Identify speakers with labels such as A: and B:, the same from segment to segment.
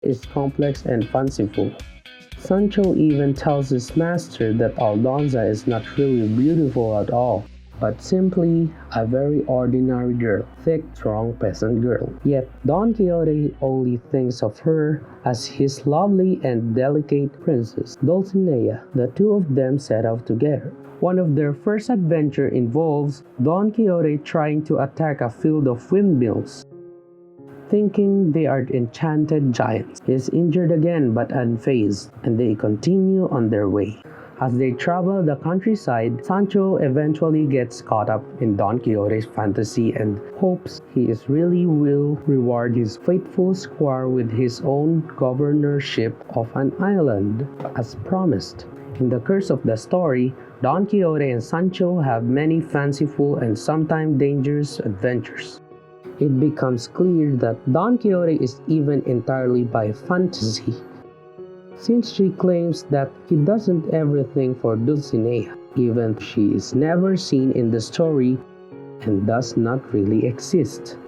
A: is complex and fanciful. Sancho even tells his master that Aldonza is not really beautiful at all, but simply a very ordinary girl, thick, strong peasant girl. Yet Don Quixote only thinks of her as his lovely and delicate princess, Dulcinea. The two of them set out together. One of their first adventure involves Don Quixote trying to attack a field of windmills, thinking they are enchanted giants. He is injured again but unfazed, and they continue on their way. As they travel the countryside, Sancho eventually gets caught up in Don Quixote's fantasy and hopes he really will reward his faithful squire with his own governorship of an island, as promised. In the course of the story, Don Quixote and Sancho have many fanciful and sometimes dangerous adventures. It becomes clear that Don Quixote is even entirely by fantasy, since she claims that he doesn't everything for Dulcinea, even though she is never seen in the story and does not really exist.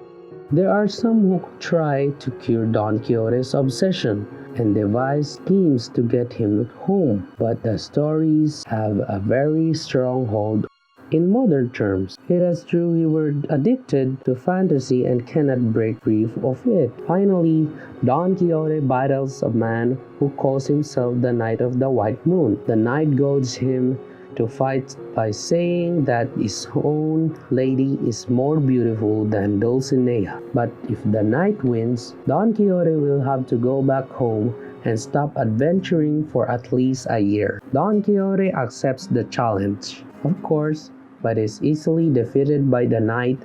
A: There are some who try to cure Don Quixote's obsession and devise schemes to get him home, but the stories have a very strong hold. In modern terms, it is true we were addicted to fantasy and cannot break free of it. Finally, Don Quixote battles a man who calls himself the Knight of the White Moon. The knight goads him to fight by saying that his own lady is more beautiful than Dulcinea. But if the knight wins, Don Quixote will have to go back home and stop adventuring for at least a year. Don Quixote accepts the challenge, of course, but is easily defeated by the knight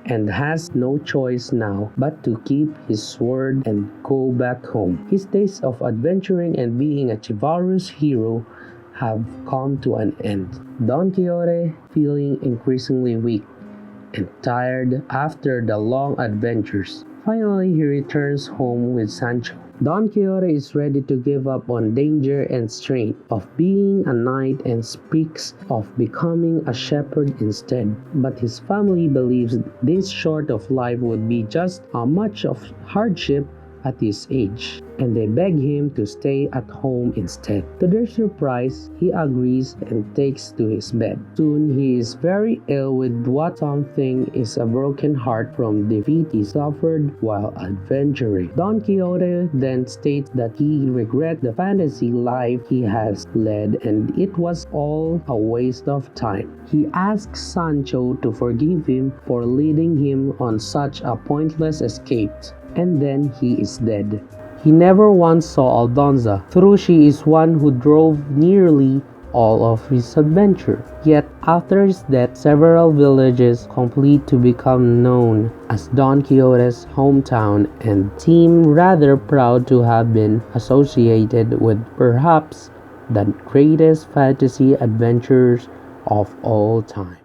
A: and has no choice now but to keep his sword and go back home. His days of adventuring and being a chivalrous hero have come to an end. Don Quixote, feeling increasingly weak and tired after the long adventures, finally he returns home with Sancho. Don Quixote is ready to give up on danger and strain of being a knight and speaks of becoming a shepherd instead. But his family believes this sort of life would be just a much of hardship at his age, and they beg him to stay at home instead. To their surprise, he agrees and takes to his bed. Soon he is very ill with what something is a broken heart from defeat he suffered while adventuring. Don Quixote then states that he regrets the fantasy life he has led and it was all a waste of time. He asks Sancho to forgive him for leading him on such a pointless escape, and then he is dead. He never once saw Aldonza, though she is one who drove nearly all of his adventure. Yet after his death, several villages complete to become known as Don Quixote's hometown and seem rather proud to have been associated with perhaps the greatest fantasy adventures of all time.